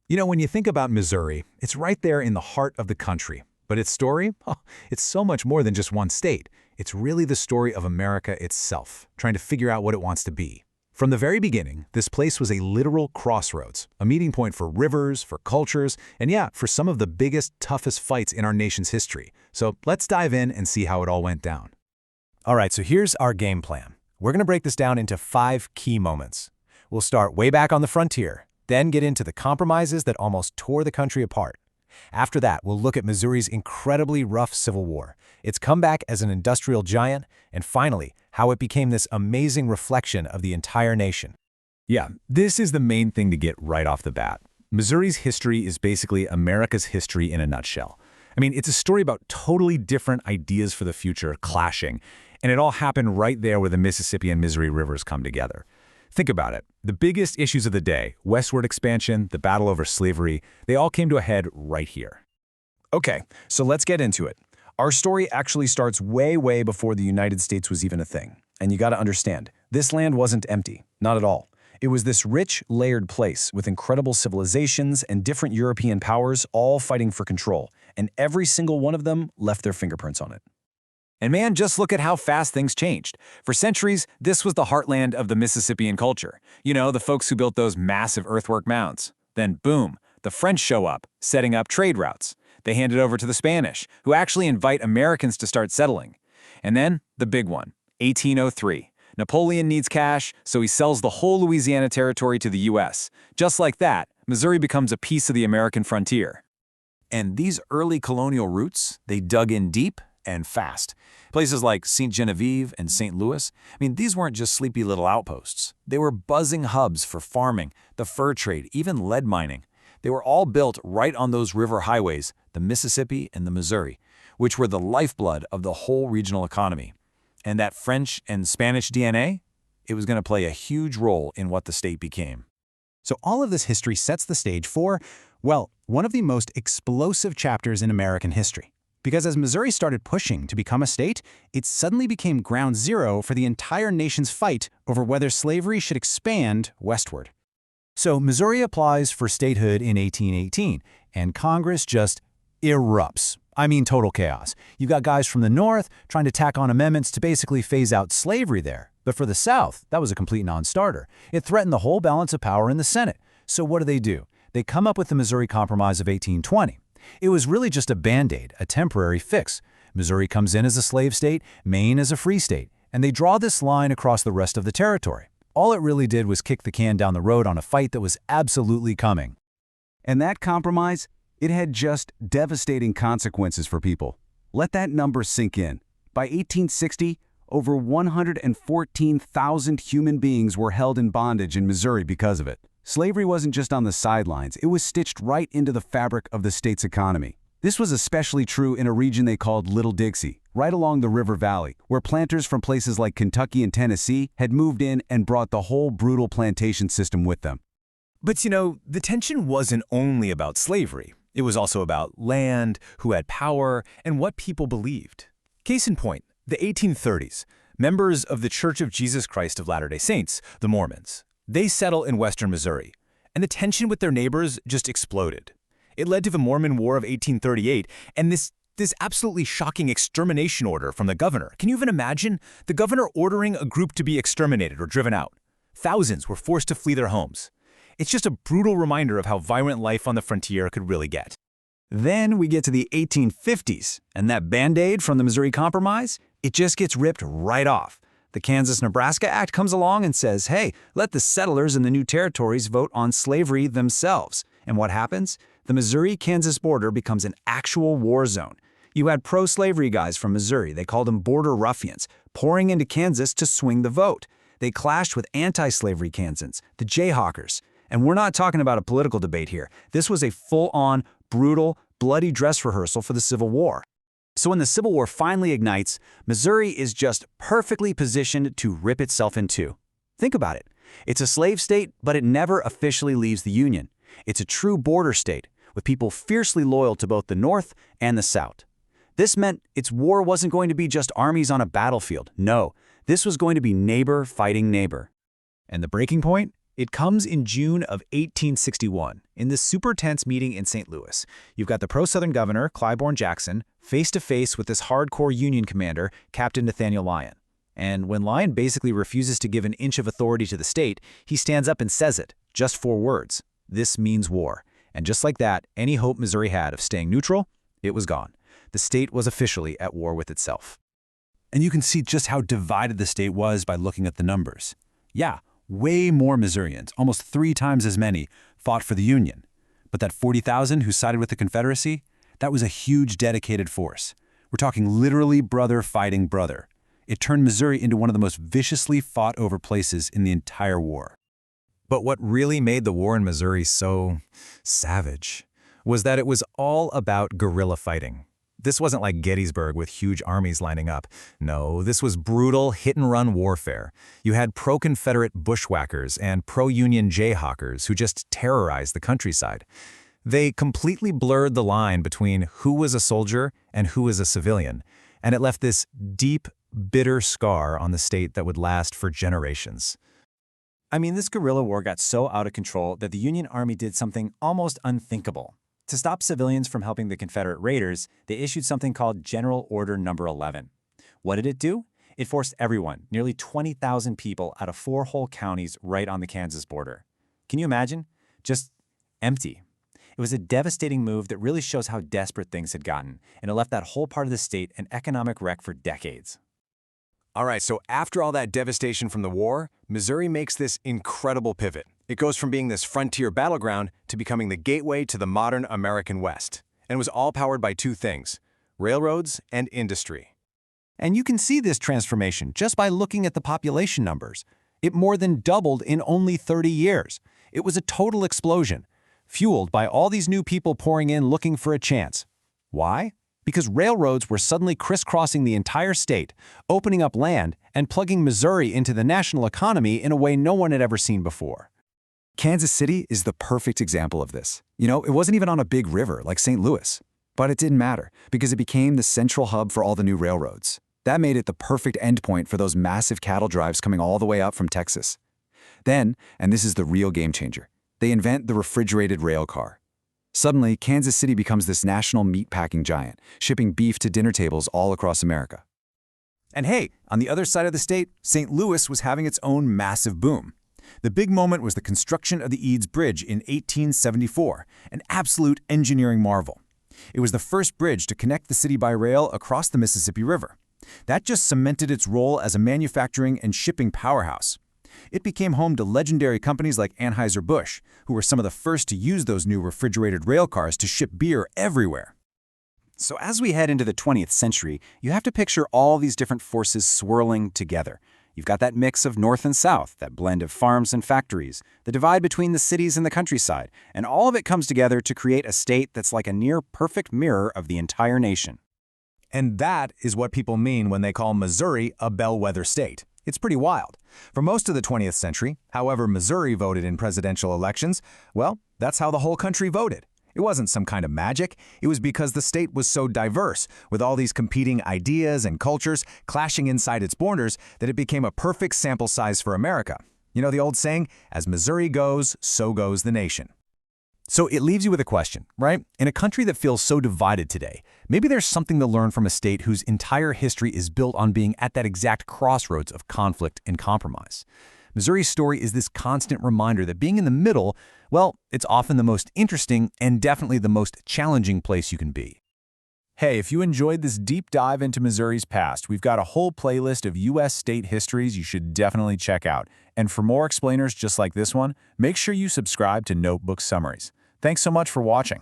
When you think about Missouri, it's right there in the heart of the country. But its story? Oh, it's so much more than just one state. It's really the story of America itself, trying to figure out what it wants to be. From the very beginning, this place was a literal crossroads, a meeting point for rivers, for cultures, and yeah, for some of the biggest, toughest fights in our nation's history. So let's dive in and see how it all went down. All right, so here's our game plan. We're going to break this down into 5 key moments. We'll start way back on the frontier, then get into the compromises that almost tore the country apart. After that, we'll look at Missouri's incredibly rough Civil War, its comeback as an industrial giant, and finally, how it became this amazing reflection of the entire nation. Yeah, this is the main thing to get right off the bat. Missouri's history is basically America's history in a nutshell. It's a story about totally different ideas for the future clashing, and it all happened right there where the Mississippi and Missouri rivers come together. Think about it. The biggest issues of the day, westward expansion, the battle over slavery, they all came to a head right here. Okay, so let's get into it. Our story actually starts way before the United States was even a thing. And you gotta understand, this land wasn't empty, not at all. It was this rich, layered place with incredible civilizations and different European powers all fighting for control, and every single one of them left their fingerprints on it. And man, just look at how fast things changed. For centuries, this was the heartland of the Mississippian culture. The folks who built those massive earthwork mounds. Then boom, the French show up, setting up trade routes. They hand it over to the Spanish, who actually invite Americans to start settling. And then, the big one, 1803. Napoleon needs cash, so he sells the whole Louisiana territory to the U.S. Just like that, Missouri becomes a piece of the American frontier. And these early colonial roots, they dug in deep and fast. Places like St. Genevieve and St. Louis, these weren't just sleepy little outposts. They were buzzing hubs for farming, the fur trade, even lead mining. They were all built right on those river highways, the Mississippi and the Missouri, which were the lifeblood of the whole regional economy. And that French and Spanish DNA, it was going to play a huge role in what the state became. So all of this history sets the stage for, well, one of the most explosive chapters in American history. Because as Missouri started pushing to become a state, it suddenly became ground zero for the entire nation's fight over whether slavery should expand westward. So Missouri applies for statehood in 1818, and Congress just erupts. Total chaos. You've got guys from the North trying to tack on amendments to basically phase out slavery there. But for the South, that was a complete non-starter. It threatened the whole balance of power in the Senate. So what do? They come up with the Missouri Compromise of 1820. It was really just a band-aid, a temporary fix. Missouri comes in as a slave state, Maine as a free state, and they draw this line across the rest of the territory. All it really did was kick the can down the road on a fight that was absolutely coming. And that compromise, it had just devastating consequences for people. Let that number sink in. By 1860, over 114,000 human beings were held in bondage in Missouri because of it. Slavery wasn't just on the sidelines, it was stitched right into the fabric of the state's economy. This was especially true in a region they called Little Dixie, right along the river valley, where planters from places like Kentucky and Tennessee had moved in and brought the whole brutal plantation system with them. But the tension wasn't only about slavery. It was also about land, who had power, and what people believed. Case in point, the 1830s, members of the Church of Jesus Christ of Latter-day Saints, the Mormons, they settle in western Missouri, and the tension with their neighbors just exploded. It led to the Mormon War of 1838 and this absolutely shocking extermination order from the governor. Can you even imagine? The governor ordering a group to be exterminated or driven out. Thousands were forced to flee their homes. It's just a brutal reminder of how violent life on the frontier could really get. Then we get to the 1850s, and that Band-Aid from the Missouri Compromise, it just gets ripped right off. The Kansas-Nebraska Act comes along and says, hey, let the settlers in the new territories vote on slavery themselves. And what happens? The Missouri-Kansas border becomes an actual war zone. You had pro-slavery guys from Missouri, they called them border ruffians, pouring into Kansas to swing the vote. They clashed with anti-slavery Kansans, the Jayhawkers. And we're not talking about a political debate here. This was a full-on, brutal, bloody dress rehearsal for the Civil War. So when the Civil War finally ignites, Missouri is just perfectly positioned to rip itself in two. Think about it. It's a slave state, but it never officially leaves the Union. It's a true border state, with people fiercely loyal to both the North and the South. This meant its war wasn't going to be just armies on a battlefield. No, this was going to be neighbor fighting neighbor. And the breaking point? It comes in June of 1861, in this super tense meeting in St. Louis. You've got the pro-Southern governor, Claiborne Jackson, face-to-face with this hardcore Union commander, Captain Nathaniel Lyon. And when Lyon basically refuses to give an inch of authority to the state, he stands up and says it, just 4 words. This means war. And just like that, any hope Missouri had of staying neutral, it was gone. The state was officially at war with itself. And you can see just how divided the state was by looking at the numbers. Yeah, way more Missourians, almost 3 times as many, fought for the Union. But that 40,000 who sided with the Confederacy, that was a huge dedicated force. We're talking literally brother fighting brother. It turned Missouri into one of the most viciously fought over places in the entire war. But what really made the war in Missouri so savage was that it was all about guerrilla fighting. This wasn't like Gettysburg with huge armies lining up. No, this was brutal hit-and-run warfare. You had pro-Confederate bushwhackers and pro-Union jayhawkers who just terrorized the countryside. They completely blurred the line between who was a soldier and who was a civilian, and it left this deep, bitter scar on the state that would last for generations. I mean, this guerrilla war got so out of control that the Union Army did something almost unthinkable. To stop civilians from helping the Confederate raiders, they issued something called General Order No. 11. What did it do? It forced everyone, nearly 20,000 people, out of 4 whole counties right on the Kansas border. Can you imagine? Just empty. It was a devastating move that really shows how desperate things had gotten, and it left that whole part of the state an economic wreck for decades. All right, so after all that devastation from the war, Missouri makes this incredible pivot. It goes from being this frontier battleground to becoming the gateway to the modern American West. And it was all powered by 2 things: railroads and industry. And you can see this transformation just by looking at the population numbers. It more than doubled in only 30 years. It was a total explosion, fueled by all these new people pouring in looking for a chance. Why? Because railroads were suddenly crisscrossing the entire state, opening up land and plugging Missouri into the national economy in a way no one had ever seen before. Kansas City is the perfect example of this. You know, it wasn't even on a big river like St. Louis. But it didn't matter, because it became the central hub for all the new railroads. That made it the perfect endpoint for those massive cattle drives coming all the way up from Texas. Then, and this is the real game changer, they invent the refrigerated rail car. Suddenly, Kansas City becomes this national meat-packing giant, shipping beef to dinner tables all across America. And hey, on the other side of the state, St. Louis was having its own massive boom. The big moment was the construction of the Eads Bridge in 1874, an absolute engineering marvel. It was the first bridge to connect the city by rail across the Mississippi River. That just cemented its role as a manufacturing and shipping powerhouse. It became home to legendary companies like Anheuser-Busch, who were some of the first to use those new refrigerated rail cars to ship beer everywhere. So as we head into the 20th century, you have to picture all these different forces swirling together. You've got that mix of north and south, that blend of farms and factories, the divide between the cities and the countryside, and all of it comes together to create a state that's like a near-perfect mirror of the entire nation. And that is what people mean when they call Missouri a bellwether state. It's pretty wild. For most of the 20th century, however Missouri voted in presidential elections, well, that's how the whole country voted. It wasn't some kind of magic. It was because the state was so diverse, with all these competing ideas and cultures clashing inside its borders, that it became a perfect sample size for America. You know the old saying, as Missouri goes, so goes the nation. So it leaves you with a question, right? In a country that feels so divided today, maybe there's something to learn from a state whose entire history is built on being at that exact crossroads of conflict and compromise. Missouri's story is this constant reminder that being in the middle, well, it's often the most interesting and definitely the most challenging place you can be. Hey, if you enjoyed this deep dive into Missouri's past, we've got a whole playlist of U.S. state histories you should definitely check out. And for more explainers just like this one, make sure you subscribe to Notebook Summaries. Thanks so much for watching.